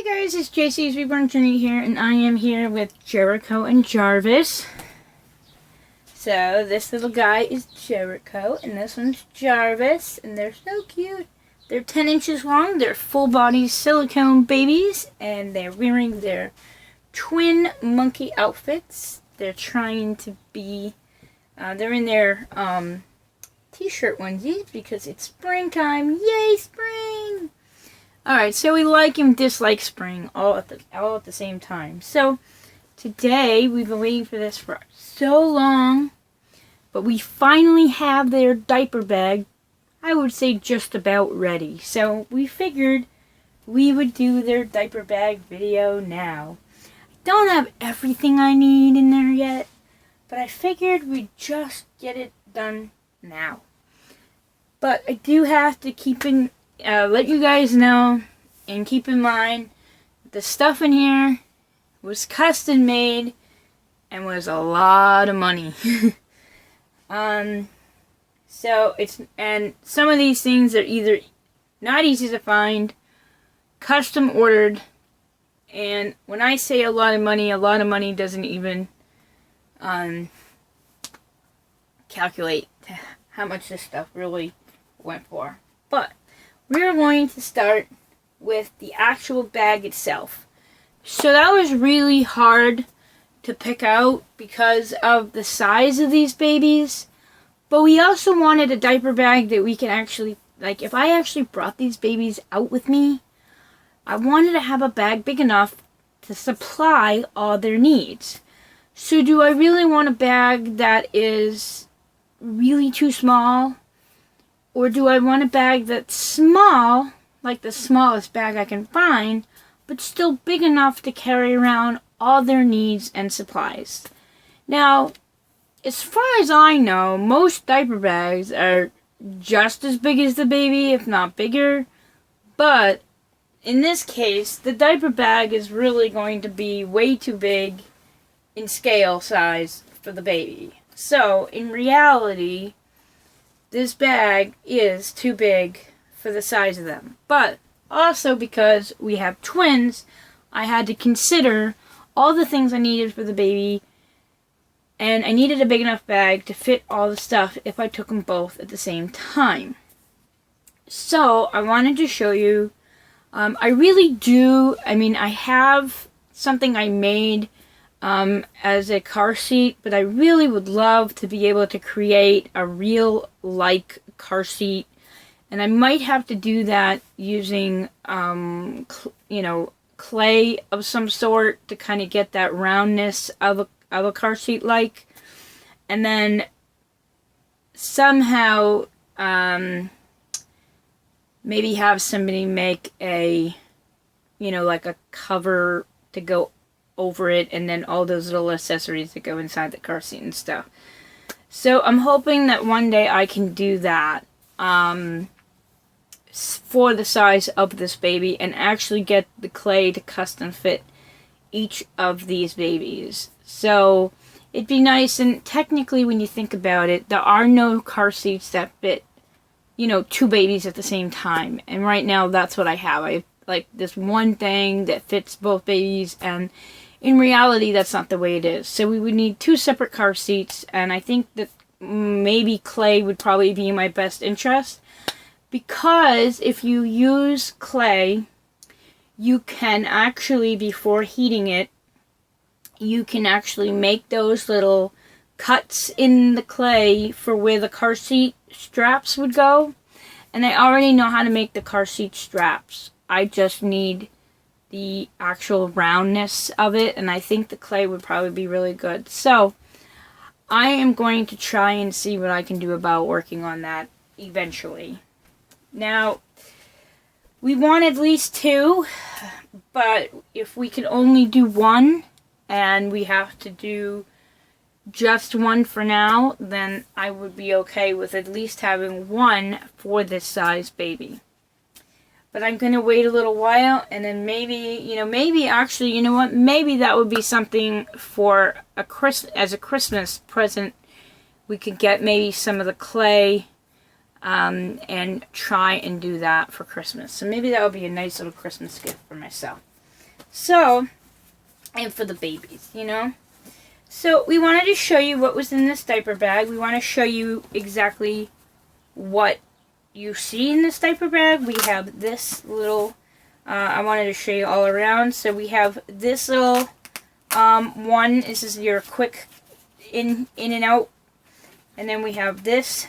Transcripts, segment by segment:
Hey guys, it's JC's Reborn Journey here, and I am here with Jericho and Jarvis. So, this little guy is Jericho, and this one's Jarvis, and they're so cute. They're 10 inches long, they're full-body silicone babies, and they're wearing their twin monkey outfits. They're trying to be, they're in their t-shirt onesies because it's springtime. Yay, spring! Alright, so we like and dislike spring all at the same time. So, today, we've been waiting for this for so long, but we finally have their diaper bag, I would say just about ready. So, we figured we would do their diaper bag video now. I don't have everything I need in there yet, but I figured we'd just get it done now. But I do have to let you guys know and keep in mind the stuff in here was custom made and was a lot of money. So and some of these things are either not easy to find, custom ordered, and when I say a lot of money doesn't even calculate how much this stuff really went for. But we're going to start with the actual bag itself. So that was really hard to pick out because of the size of these babies. But we also wanted a diaper bag that we can actually, like if I actually brought these babies out with me, I wanted to have a bag big enough to supply all their needs. So do I really want a bag that is really too small? Or do I want a bag that's small, like the smallest bag I can find, but still big enough to carry around all their needs and supplies? Now, as far as I know, most diaper bags are just as big as the baby, if not bigger. But in this case, the diaper bag is really going to be way too big in scale size for the baby. So, in reality, this bag is too big for the size of them. But also because we have twins, I had to consider all the things I needed for the baby, and I needed a big enough bag to fit all the stuff if I took them both at the same time. So I wanted to show you, I have something I made as a car seat, but I really would love to be able to create a real like car seat, and I might have to do that using clay of some sort to kind of get that roundness of a car seat like, and then somehow maybe have somebody make a like a cover to go over it, and then all those little accessories that go inside the car seat and stuff. So I'm hoping that one day I can do that for the size of this baby and actually get the clay to custom fit each of these babies. So it'd be nice, and technically when you think about it, there are no car seats that fit, two babies at the same time. And right now that's what I have. I have like this one thing that fits both babies, and in reality, that's not the way it is. So we would need two separate car seats, and I think that maybe clay would probably be in my best interest, because if you use clay, you can actually, before heating it, you can actually make those little cuts in the clay for where the car seat straps would go. And I already know how to make the car seat straps. I just need the actual roundness of it, and I think the clay would probably be really good. So I am going to try and see what I can do about working on that eventually. Now, we want at least two, but if we can only do one and we have to do just one for now, then I would be okay with at least having one for this size baby. But I'm going to wait a little while, and then maybe that would be something for as a Christmas present. We could get maybe some of the clay and try and do that for Christmas. So maybe that would be a nice little Christmas gift for myself. So, and for the babies, you know. So we wanted to show you what was in this diaper bag. We want to show you exactly what you see in this diaper bag. We have this little, I wanted to show you all around. So we have this little one. This is your quick in and out. And then we have this.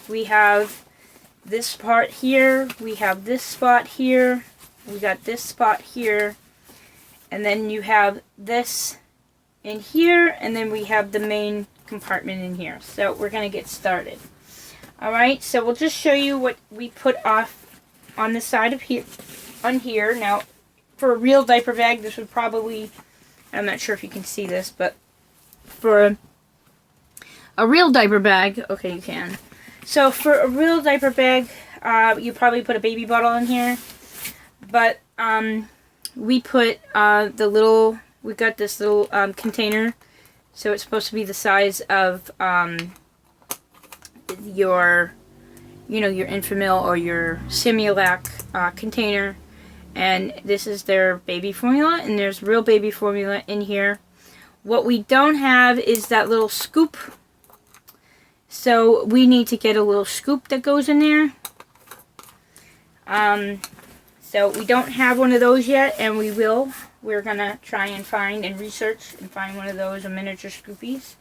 We have this part here. We have this spot here. We got this spot here. And then you have this in here, and then we have the main compartment in here. So we're going to get started. Alright, so we'll just show you what we put off on the side of here, on here. Now, for a real diaper bag, this would probably, I'm not sure if you can see this, but for a real diaper bag, okay, you can. So for a real diaper bag, you probably put a baby bottle in here, but we put the little, we got this little container, so it's supposed to be the size of your, you know, your Infamil or your Similac container, and this is their baby formula, and there's real baby formula in here. What we don't have is that little scoop, so we need to get a little scoop that goes in there. So we don't have one of those yet, and we will. We're going to try and find and research and find one of those, a miniature scoopies.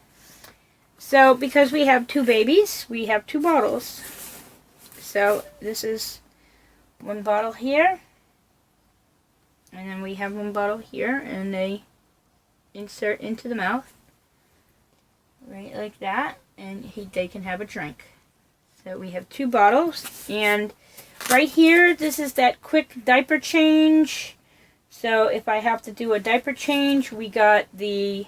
So because we have two babies, we have two bottles. So this is one bottle here, and then we have one bottle here, and they insert into the mouth, right like that, and they can have a drink. So we have two bottles, and right here, this is that quick diaper change. So if I have to do a diaper change, we got the,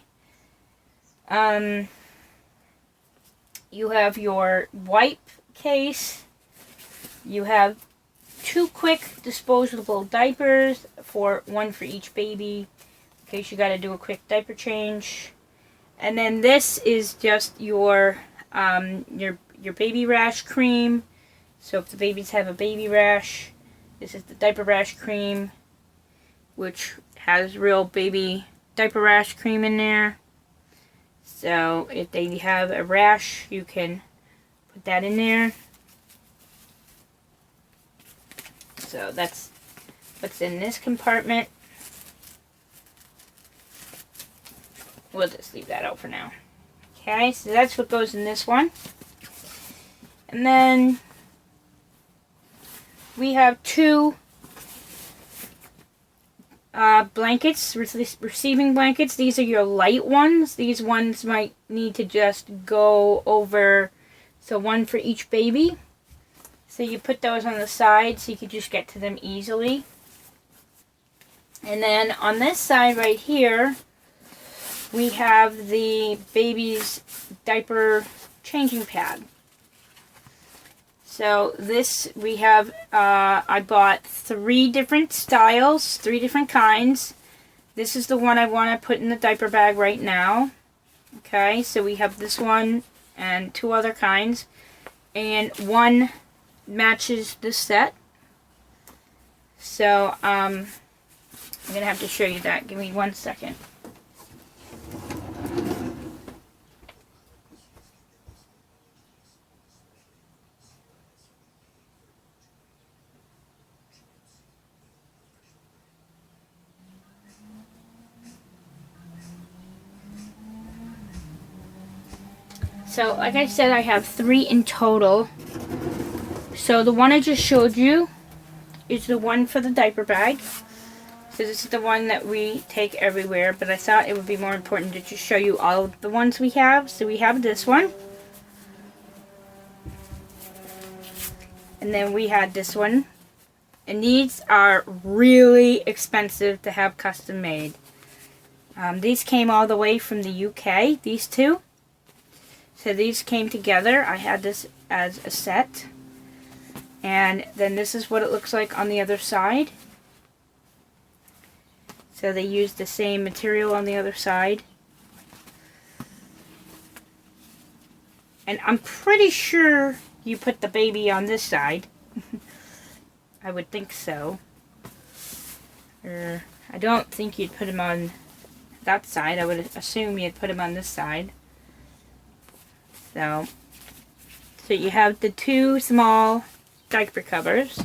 you have your wipe case. You have two quick disposable diapers, one for each baby, in case you got to do a quick diaper change. And then this is just your baby rash cream. So if the babies have a baby rash, this is the diaper rash cream, which has real baby diaper rash cream in there. So if they have a rash, you can put that in there. So that's what's in this compartment. We'll just leave that out for now. Okay, so that's what goes in this one. And then we have two blankets, receiving blankets. These are your light ones. These ones might need to just go over, so one for each baby. So you put those on the side so you can just get to them easily. And then on this side right here, we have the baby's diaper changing pad. So this, we have, I bought 3 different styles, 3 different kinds. This is the one I want to put in the diaper bag right now. Okay, so we have this one and 2 other kinds. And one matches this set. So, I'm going to have to show you that. Give me 1 second. So, like I said, I have 3 in total. So, the one I just showed you is the one for the diaper bag. So, this is the one that we take everywhere. But I thought it would be more important to just show you all of the ones we have. So, we have this one. And then we had this one. And these are really expensive to have custom made. These came all the way from the UK, these two. So these came together. I had this as a set. And then this is what it looks like on the other side. So they used the same material on the other side. And I'm pretty sure you put the baby on this side. I would think so. I don't think you'd put him on that side. I would assume you'd put him on this side. So you have the two small diaper covers,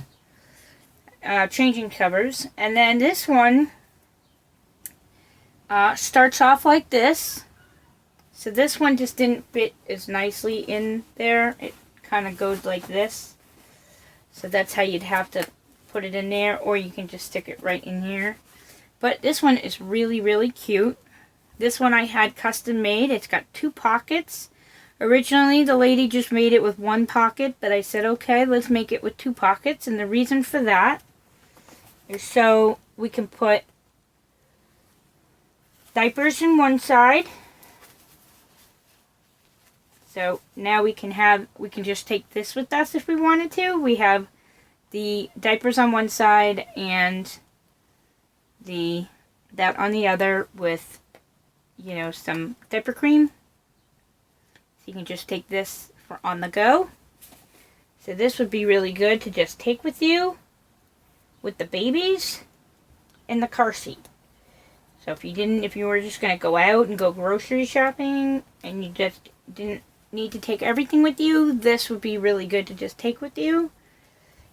changing covers, and then this one starts off like this. So this one just didn't fit as nicely in there. It kind of goes like this. So that's how you'd have to put it in there, or you can just stick it right in here. But this one is really, really cute. This one I had custom made. It's got 2 pockets. Originally, the lady just made it with 1 pocket, but I said, okay, let's make it with 2 pockets. And the reason for that is so we can put diapers in one side. So now we can just take this with us if we wanted to. We have the diapers on one side and that on the other with, you know, some diaper cream. So you can just take this for on the go. So this would be really good to just take with you with the babies in the car seat. So if you were just going to go out and go grocery shopping and you just didn't need to take everything with you, this would be really good to just take with you.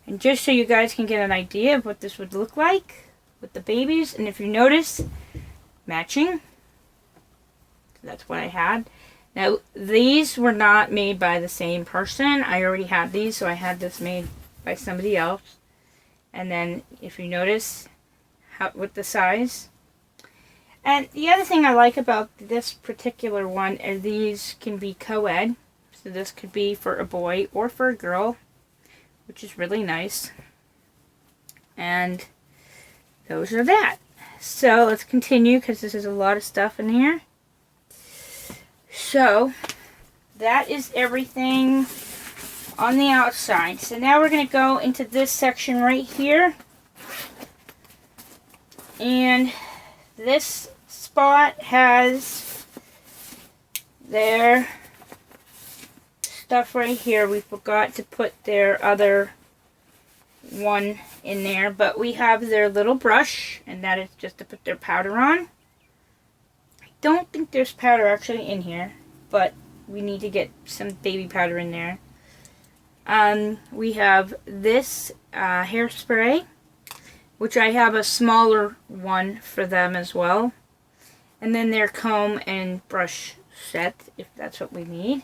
And just so you guys can get an idea of what this would look like with the babies. And if you notice, matching. So that's what I had. Now, these were not made by the same person. I already had these, so I had this made by somebody else. And then, if you notice, with the size. And the other thing I like about this particular one is these can be co-ed. So this could be for a boy or for a girl, which is really nice. And those are that. So let's continue because this is a lot of stuff in here. So that is everything on the outside. So now we're going to go into this section right here. And this spot has their stuff right here. We forgot to put their other one in there, but we have their little brush, and that is just to put their powder on. I don't think there's powder actually in here, but we need to get some baby powder in there. We have this hairspray, which I have a smaller one for them as well. And then their comb and brush set, if that's what we need.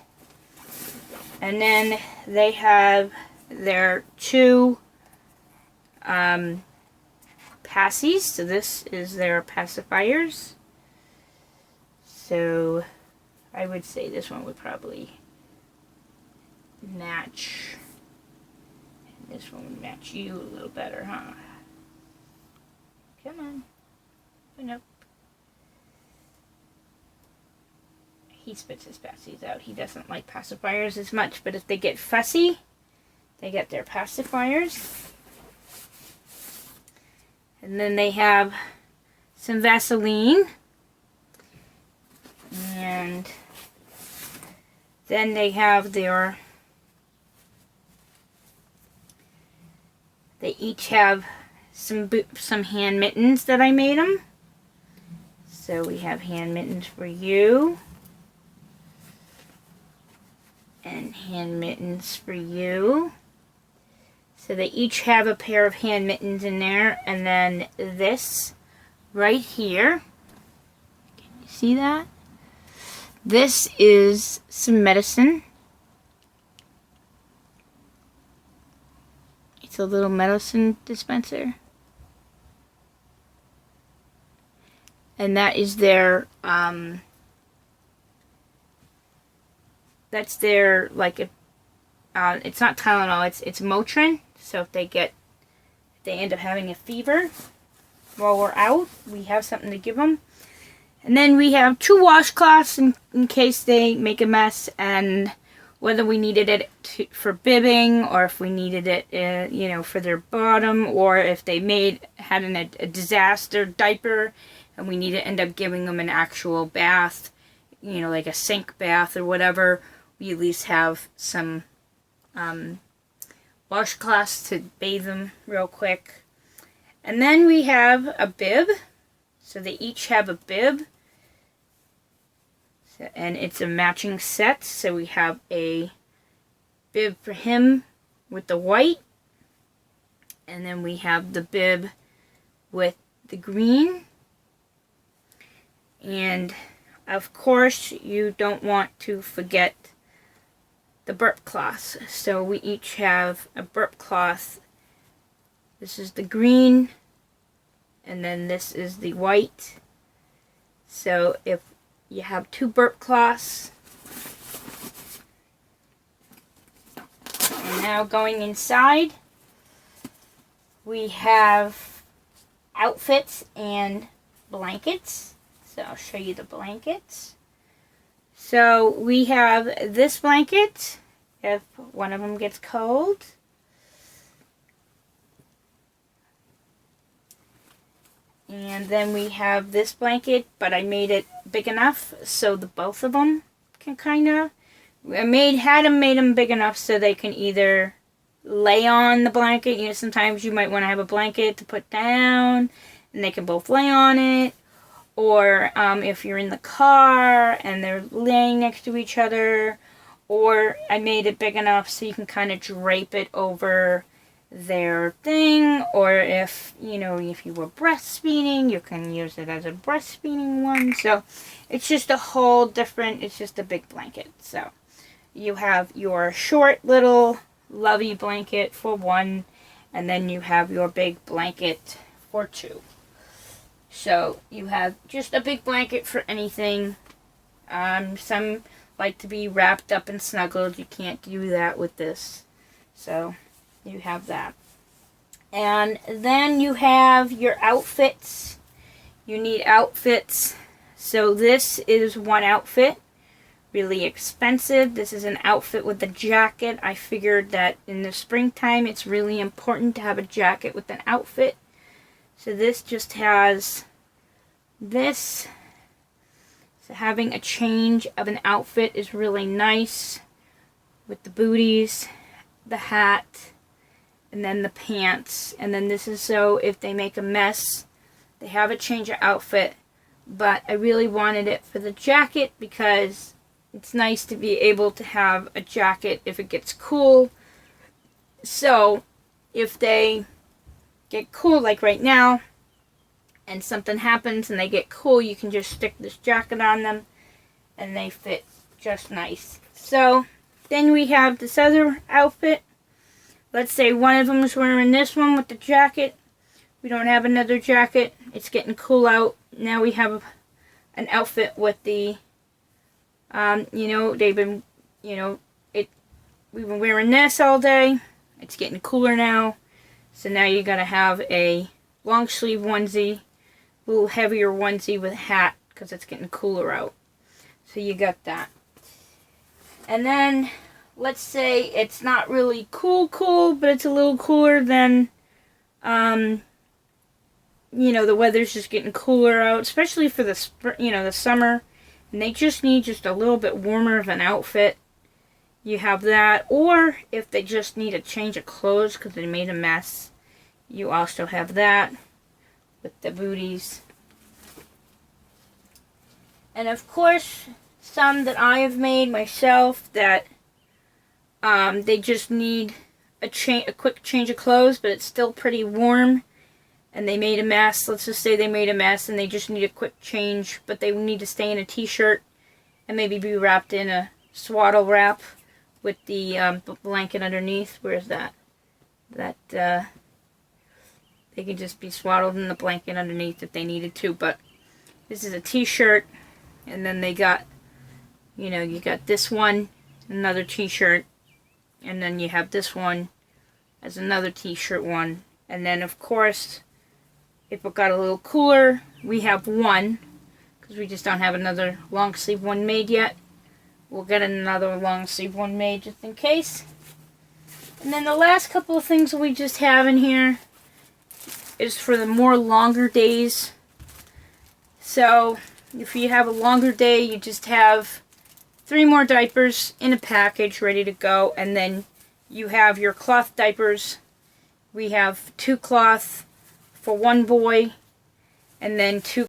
And then they have their 2 passies. So this is their pacifiers. So I would say this one would probably match. And this one would match you a little better, huh? Come on. Open up. He spits his passies out. He doesn't like pacifiers as much, but if they get fussy, they get their pacifiers. And then they have some Vaseline. And then they have their... They each have some hand mittens that I made them. So we have hand mittens for you. And hand mittens for you. So they each have a pair of hand mittens in there. And then this right here. Can you see that? This is some medicine. It's a little medicine dispenser. And that is their, that's their, like, it's not Tylenol, it's Motrin. So if they end up having a fever while we're out, we have something to give them. And then we have 2 washcloths in case they make a mess, and whether we needed it for bibbing, or if we needed it, you know, for their bottom, or if they had a disaster diaper, and we need to end up giving them an actual bath, you know, like a sink bath or whatever, we at least have some washcloths to bathe them real quick. And then we have a bib. So they each have a bib. And it's a matching set. So we have a bib for him with the white. And then we have the bib with the green. And of course, you don't want to forget the burp cloths. So we each have a burp cloth. This is the green, and then this is the white. So if you have 2 burp cloths. And now going inside, we have outfits and blankets. So I'll show you the blankets. So we have this blanket if one of them gets cold. And then we have this blanket, but I made it big enough so the both of them can kind of... I made them big enough so they can either lay on the blanket. You know, sometimes you might want to have a blanket to put down, and they can both lay on it. Or if you're in the car and they're laying next to each other. Or I made it big enough so you can kind of drape it over their thing. Or if, you know, if you were breastfeeding, you can use it as a breastfeeding one. So it's just a whole different, it's just a big blanket. So you have your short little lovey blanket for 1, and then you have your big blanket for 2. So you have just a big blanket for anything. Some like to be wrapped up and snuggled. You can't do that with this. So you have that. And then you have your outfits. You need outfits. So this is one outfit. Really expensive. This is an outfit with a jacket. I figured that in the springtime it's really important to have a jacket with an outfit. So this just has this. So having a change of an outfit is really nice with the booties, the hat, and then the pants. And then this is so if they make a mess, they have a change of outfit. But I really wanted it for the jacket because it's nice to be able to have a jacket if it gets cool. So if they get cool, like right now, and something happens and they get cool, you can just stick this jacket on them and they fit just nice. So then we have this other outfit. Let's say one of them is wearing this one with the jacket. We don't have another jacket. It's getting cool out. Now we have an outfit with the, you know, they've been, you know, we've been wearing this all day. It's getting cooler now. So now you gotta have a long sleeve onesie, a little heavier onesie with a hat because it's getting cooler out. So you got that. And then let's say it's not really cool, but it's a little cooler than, you know, the weather's just getting cooler out, especially for the the summer, and they just need just a little bit warmer of an outfit. You have that, or if they just need a change of clothes because they made a mess, you also have that with the booties. And of course, some that I have made myself that they just need a quick change of clothes, but it's still pretty warm. And they made a mess. Let's just say they made a mess and they just need a quick change, but they need to stay in a t-shirt and maybe be wrapped in a swaddle wrap with the blanket underneath. Where's that? That they can just be swaddled in the blanket underneath if they needed to. But this is a t-shirt, and then they got, you know, you got this one, another t-shirt, and then you have this one as another t-shirt one. And then of course, if it got a little cooler, we have one, because we just don't have another long sleeve one made yet. We'll get another long sleeve one made just in case. And then the last couple of things we just have in here is for the more longer days. So if you have a longer day, you just have 3 more diapers in a package ready to go, and then you have your cloth diapers. We have 2 cloth for 1 boy, and then 2